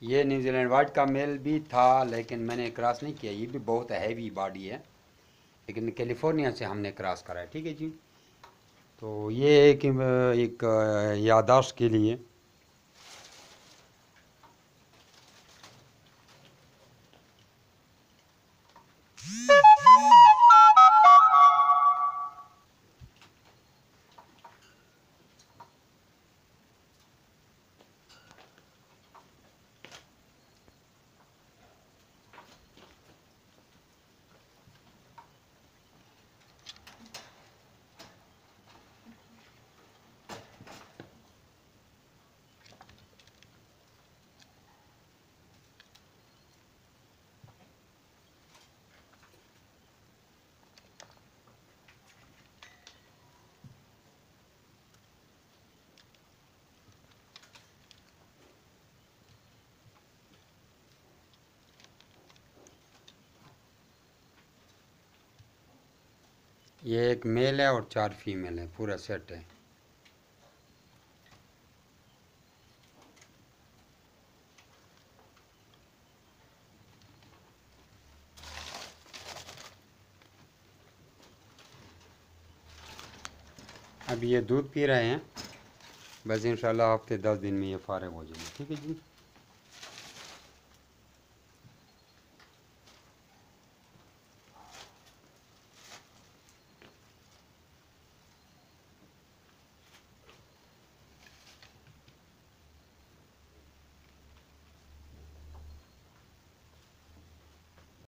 ये New Zealand white का mail भी था, लेकिन मैंने क्रॉस नहीं किया। ये भी बहुत हैवी बॉडी है, लेकिन कैलिफोर्निया से हमने क्रॉस करा है। ठीक है जी। तो ये एक याददाश्त के लिए। ये एक मेल है और 4 फीमेल है, पूरा सेट है। अब ये दूध पी रहे हैं, बस इंशाल्लाह हफ्ते 10 दिन में ये फारिग हो जाएंगे। ठीक है जी।